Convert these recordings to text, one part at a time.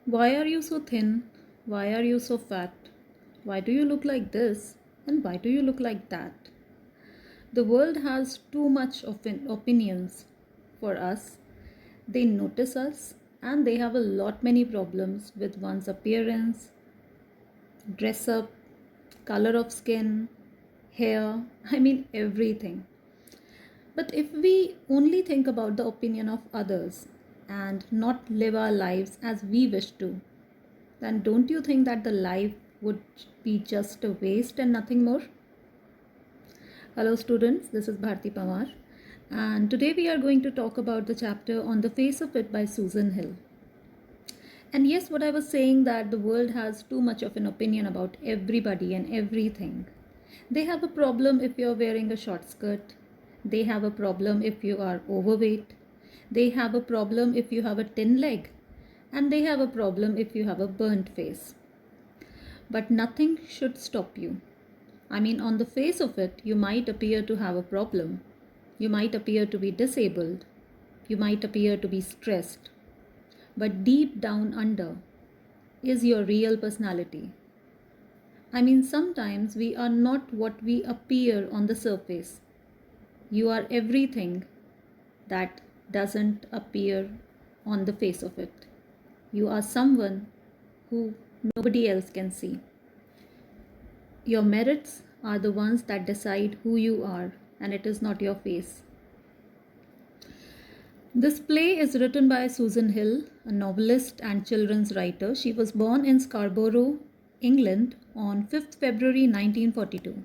Why are you so thin? Why are you so fat? Why do you look like this? And why do you look like that? The world has too much of opinions for us. They notice us and they have a lot many problems with one's appearance, dress up, color of skin, hair, everything. But if we only think about the opinion of others and not live our lives as we wish to, then don't you think that the life would be just a waste and nothing more? Hello, students, this is Bharti Pawar, and today we are going to talk about the chapter On the Face of It by Susan Hill. And yes, what I was saying, that the world has too much of an opinion about everybody and everything. They have a problem if you're wearing a short skirt. They have a problem if you are overweight. They have a problem if you have a thin leg. And they have a problem if you have a burnt face. But nothing should stop you. On the face of it, you might appear to have a problem. You might appear to be disabled. You might appear to be stressed. But deep down under is your real personality. Sometimes we are not what we appear on the surface. You are everything that doesn't appear on the face of it. You are someone who nobody else can see. Your merits are the ones that decide who you are, and it is not your face. This play is written by Susan Hill, a novelist and children's writer. She was born in Scarborough, England on 5th February 1942.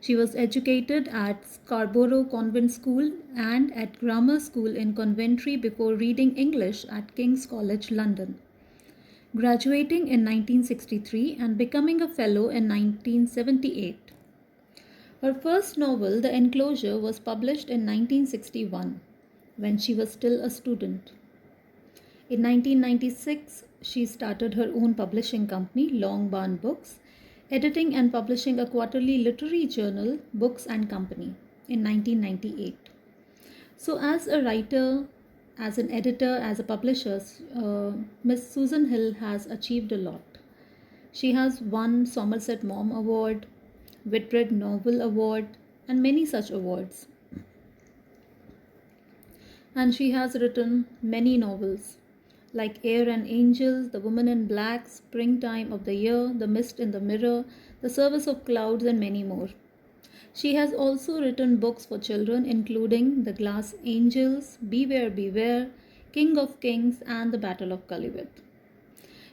She was educated at Scarborough Convent School and at Grammar School in Coventry before reading English at King's College, London, graduating in 1963 and becoming a fellow in 1978. Her first novel, The Enclosure, was published in 1961 when she was still a student. In 1996, she started her own publishing company, Longbarn Books, editing and publishing a quarterly literary journal, Books and Company, in 1998. So, as a writer, as an editor, as a publisher, Miss Susan Hill has achieved a lot. She has won Somerset Maugham Award, Whitbread Novel Award, and many such awards. And she has written many novels like Air and Angels, The Woman in Black, Springtime of the Year, The Mist in the Mirror, The Service of Clouds, and many more. She has also written books for children including The Glass Angels, Beware, Beware, King of Kings, and The Battle of Gulliver.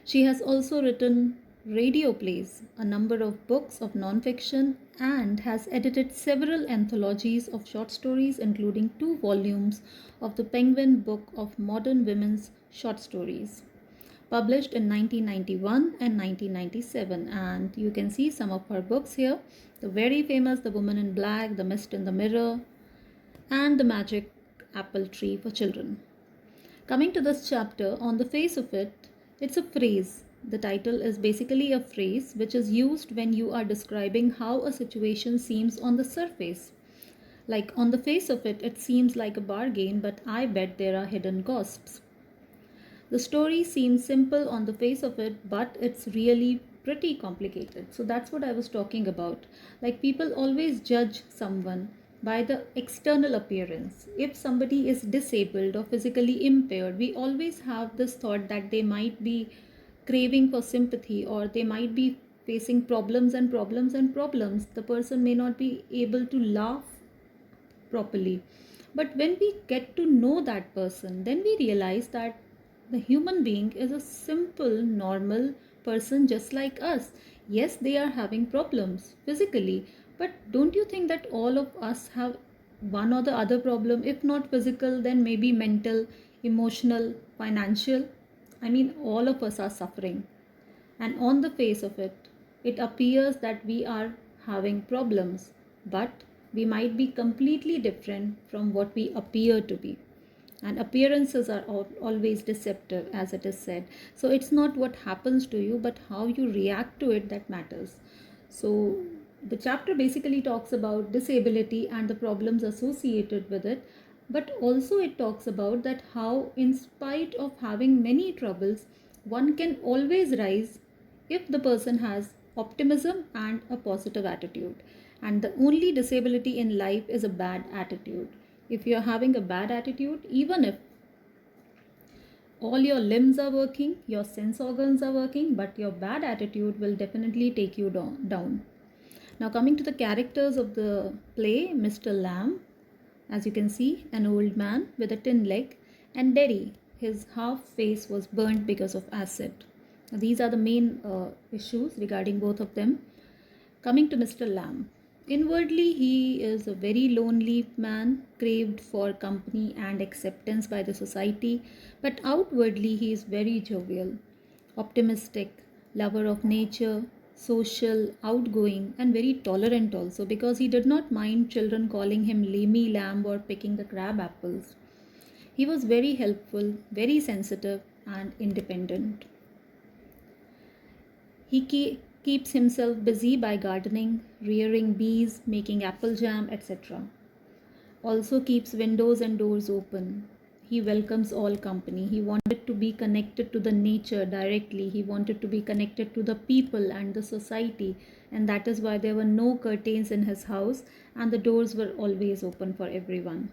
She has also written radio plays, a number of books of non-fiction, and has edited several anthologies of short stories, including 2 volumes of the Penguin Book of Modern Women's Short Stories, published in 1991 and 1997. And you can see some of her books here. The very famous The Woman in Black, The Mist in the Mirror, and The Magic Apple Tree for Children. Coming to this chapter, on the face of it, it's a phrase. The title is basically a phrase which is used when you are describing how a situation seems on the surface. Like, on the face of it, it seems like a bargain, but I bet there are hidden costs. The story seems simple on the face of it, but it's really pretty complicated. So that's what I was talking about. Like, people always judge someone by the external appearance. If somebody is disabled or physically impaired, we always have this thought that they might be craving for sympathy, or they might be facing problems and problems and problems. The person may not be able to laugh properly. But when we get to know that person, then we realize that the human being is a simple, normal person just like us. Yes, they are having problems physically, but don't you think that all of us have one or the other problem? If not physical, then maybe mental, emotional, financial. All of us are suffering. And on the face of it, it appears that we are having problems, but we might be completely different from what we appear to be. And appearances are always deceptive, as it is said. So it's not what happens to you, but how you react to it that matters. So the chapter basically talks about disability and the problems associated with it, but also it talks about that how, in spite of having many troubles, One can always rise if the person has optimism and a positive attitude. And the only disability in life is a bad attitude. If you're having a bad attitude, even if all your limbs are working, your sense organs are working, but your bad attitude will definitely take you down. Now, coming to the characters of the play, Mr. Lamb, as you can see, an old man with a tin leg, and Derry, his half face was burnt because of acid. Now, these are the main issues regarding both of them. Coming to Mr. Lamb, inwardly he is a very lonely man, craved for company and acceptance by the society, but outwardly he is very jovial, optimistic, lover of nature, social, outgoing, and very tolerant also, because he did not mind children calling him Lammy Lamb or picking the crab apples. He was very helpful, very sensitive, and independent. He keeps himself busy by gardening, rearing bees, making apple jam, etc. Also keeps windows and doors open. He welcomes all company. He wanted to be connected to the nature directly. He wanted to be connected to the people and the society, and that is why there were no curtains in his house and the doors were always open for everyone.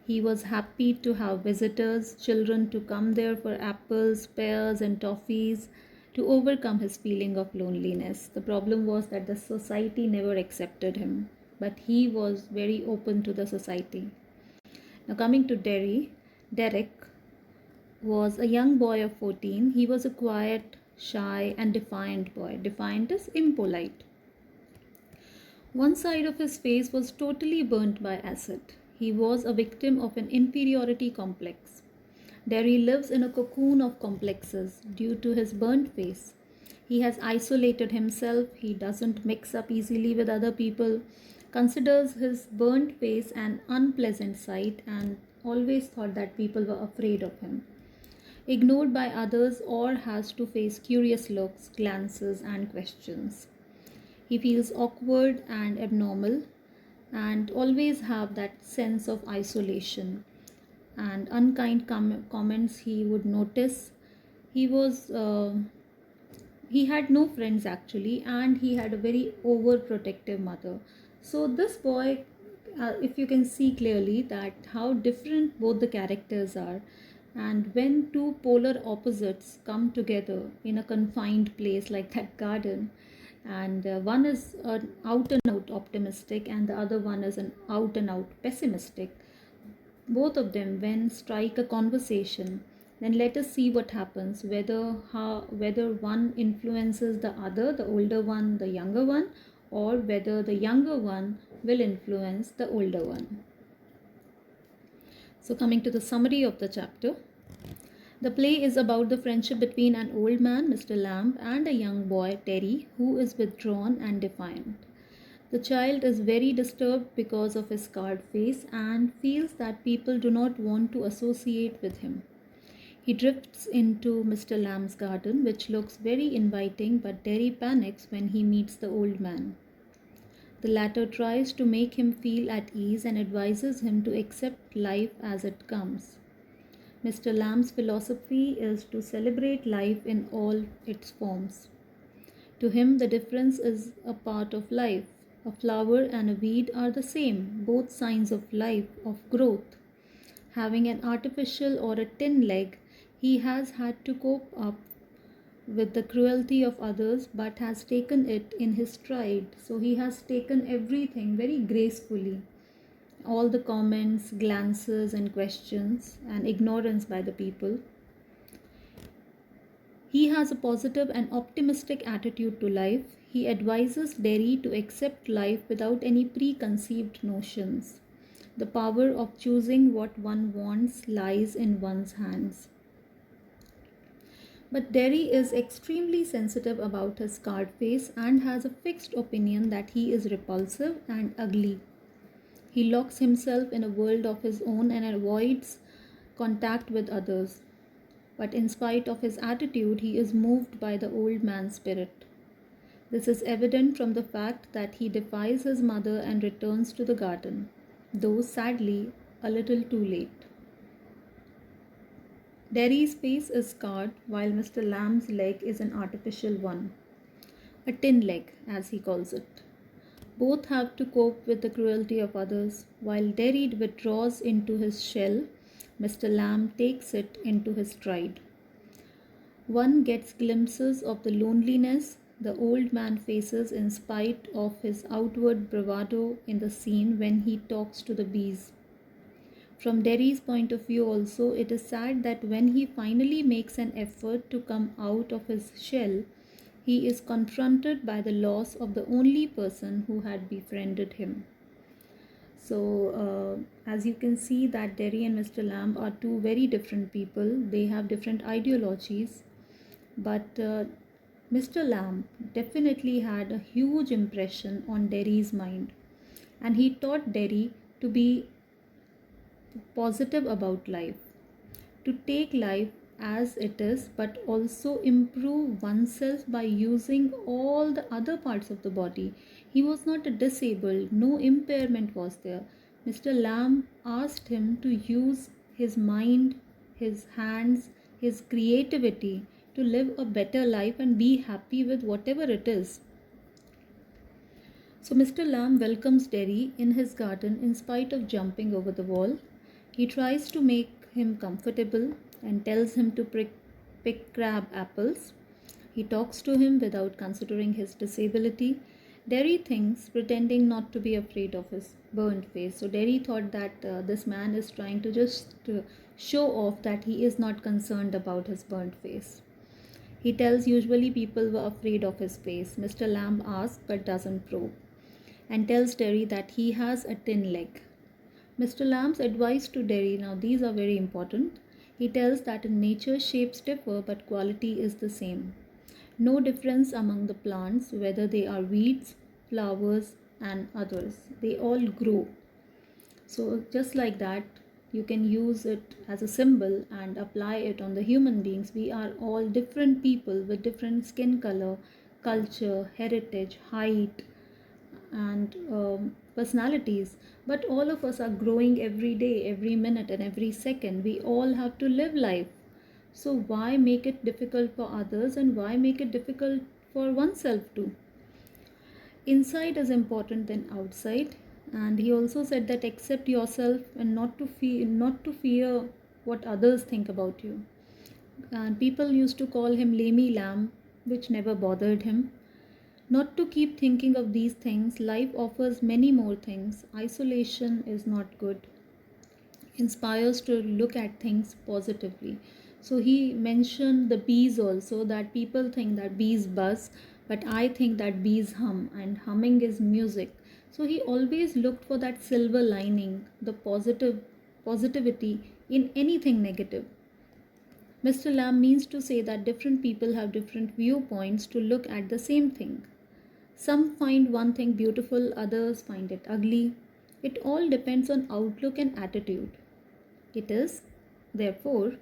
He was happy to have visitors, children to come there for apples, pears, and toffees to overcome his feeling of loneliness. The problem was that the society never accepted him, but he was very open to the society. Now, coming to Derek was a young boy of 14. He was a quiet, shy, and defiant boy. Defiant is impolite. One side of his face was totally burnt by acid. He was a victim of an inferiority complex. Derry lives in a cocoon of complexes due to his burnt face. He has isolated himself, he doesn't mix up easily with other people, considers his burnt face an unpleasant sight, and always thought that people were afraid of him. Ignored by others or has to face curious looks, glances, and questions. He feels awkward and abnormal and always have that sense of isolation and unkind comments he would notice. He had no friends actually, and he had a very overprotective mother. So this boy, if you can see clearly that how different both the characters are, and when two polar opposites come together in a confined place like that garden, and one is an out and out optimistic and the other one is an out and out pessimistic, both of them when strike a conversation, then let us see what happens, whether one influences the other, the older one the younger one, or whether the younger one will influence the older one. So, coming to the summary of the chapter, the play is about the friendship between an old man, Mr. Lamb, and a young boy, Terry, who is withdrawn and defiant. The child is very disturbed because of his scarred face and feels that people do not want to associate with him. He drifts into Mr. Lamb's garden, which looks very inviting, but Derry panics when he meets the old man. The latter tries to make him feel at ease and advises him to accept life as it comes. Mr. Lamb's philosophy is to celebrate life in all its forms. To him, the difference is a part of life. A flower and a weed are the same, both signs of life, of growth. Having an artificial or a tin leg, he has had to cope up with the cruelty of others but has taken it in his stride. So he has taken everything very gracefully. All the comments, glances, and questions, and ignorance by the people. He has a positive and optimistic attitude to life. He advises Derry to accept life without any preconceived notions. The power of choosing what one wants lies in one's hands. But Derry is extremely sensitive about his scarred face and has a fixed opinion that he is repulsive and ugly. He locks himself in a world of his own and avoids contact with others. But in spite of his attitude, he is moved by the old man's spirit. This is evident from the fact that he defies his mother and returns to the garden, though sadly a little too late. Derry's face is scarred while Mr. Lamb's leg is an artificial one, a tin leg, as he calls it. Both have to cope with the cruelty of others. While Derry withdraws into his shell, Mr. Lamb takes it into his stride. One gets glimpses of the loneliness the old man faces in spite of his outward bravado in the scene when he talks to the bees. From Derry's point of view, also, it is sad that when he finally makes an effort to come out of his shell, he is confronted by the loss of the only person who had befriended him. So, as you can see, that Derry and Mr. Lamb are two very different people. They have different ideologies, but Mr. Lamb definitely had a huge impression on Derry's mind, and he taught Derry to be positive about life, to take life as it is, but also improve oneself by using all the other parts of the body. He was not disabled, no impairment was there. Mr. Lamb asked him to use his mind, his hands, his creativity to live a better life and be happy with whatever it is. So Mr. Lamb welcomes Derry in his garden in spite of jumping over the wall. He tries to make him comfortable and tells him to pick crab apples. He talks to him without considering his disability. Derry thinks, pretending not to be afraid of his burnt face. So Derry thought that this man is trying to just show off that he is not concerned about his burnt face. He tells usually people were afraid of his face. Mr. Lamb asks but doesn't probe, and tells Derry that he has a tin leg. Mr. Lamb's advice to Derry, now these are very important. He tells that in nature shapes differ but quality is the same. No difference among the plants, whether they are weeds, flowers, and others. They all grow. So just like that, you can use it as a symbol and apply it on the human beings. We are all different people with different skin color, culture, heritage, height, and personalities, but all of us are growing every day, every minute, and every second. We all have to live life. So why make it difficult for others, and why make it difficult for oneself too? Inside is important than outside. And he also said that accept yourself and not to fear what others think about you. And people used to call him Lamey Lamb, which never bothered him. Not to keep thinking of these things. Life offers many more things. Isolation is not good. Inspires to look at things positively. So he mentioned the bees also, that people think that bees buzz, but I think that bees hum, and humming is music. So he always looked for that silver lining, the positivity in anything negative. Mr. Lamb means to say that different people have different viewpoints to look at the same thing. Some find one thing beautiful, others find it ugly. It all depends on outlook and attitude. It is, therefore,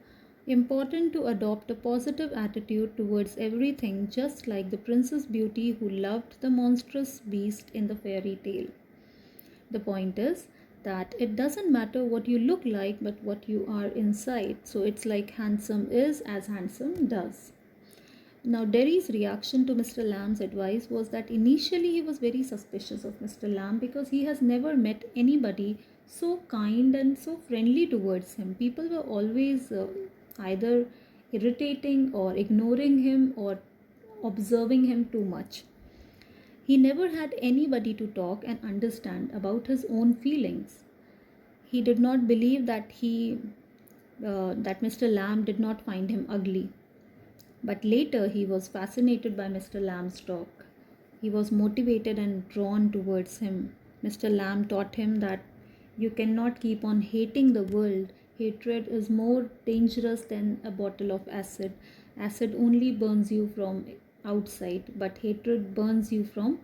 important to adopt a positive attitude towards everything, just like the Princess Beauty who loved the monstrous beast in the fairy tale. The point is that it doesn't matter what you look like, but what you are inside. So it's like handsome is as handsome does. Now, Derry's reaction to Mr. Lamb's advice was that initially he was very suspicious of Mr. Lamb because he has never met anybody so kind and so friendly towards him. People were always either irritating or ignoring him or observing him too much. He never had anybody to talk and understand about his own feelings. He did not believe that that Mr. Lamb did not find him ugly. But later he was fascinated by Mr. Lamb's talk. He was motivated and drawn towards him. Mr. Lamb taught him that you cannot keep on hating the world. Hatred is more dangerous than a bottle of acid. Acid only burns you from outside, but hatred burns you from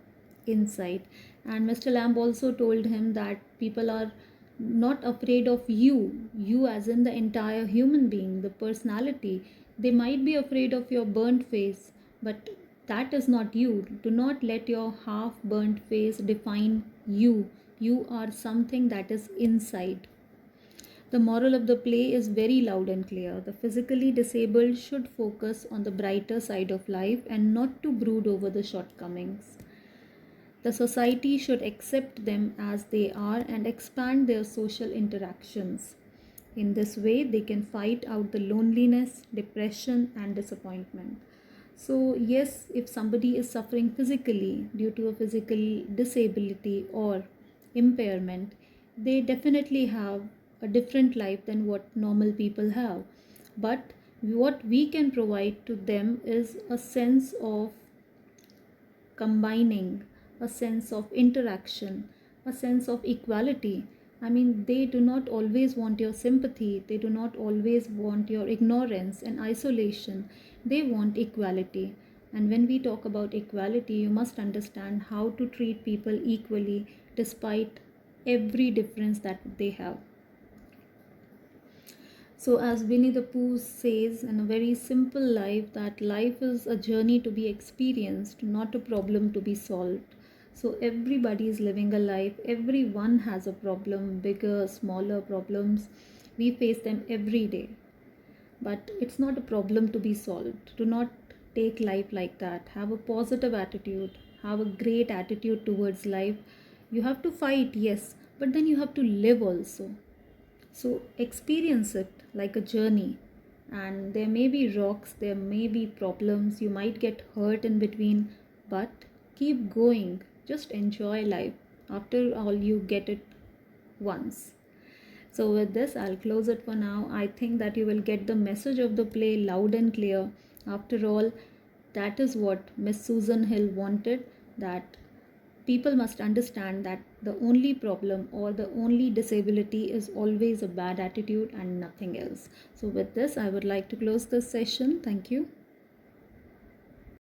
inside. And Mr. Lamb also told him that people are not afraid of you as in the entire human being, the personality. They might be afraid of your burnt face, but that is not you. Do not let your half burnt face define you. You are something that is inside. The moral of the play is very loud and clear. The physically disabled should focus on the brighter side of life and not to brood over the shortcomings. The society should accept them as they are and expand their social interactions. In this way, they can fight out the loneliness, depression, and disappointment. So, yes, if somebody is suffering physically due to a physical disability or impairment, they definitely have a different life than what normal people have. But what we can provide to them is a sense of combining, a sense of interaction, a sense of equality. I mean, they do not always want your sympathy, they do not always want your ignorance and isolation, they want equality. And when we talk about equality, you must understand how to treat people equally despite every difference that they have. So, as Winnie the Pooh says in a very simple life, that life is a journey to be experienced, not a problem to be solved. So, everybody is living a life, everyone has a problem, bigger, smaller problems. We face them every day. But it's not a problem to be solved. Do not take life like that. Have a positive attitude, have a great attitude towards life. You have to fight, yes, but then you have to live also. So experience it like a journey. And there may be rocks, there may be problems, you might get hurt in between, but keep going. Just enjoy life. After all, you get it once. So, with this, I'll close it for now. I think that you will get the message of the play loud and clear. After all, that is what Miss Susan Hill wanted, that people must understand that the only problem or the only disability is always a bad attitude and nothing else. So, with this, I would like to close this session. Thank you.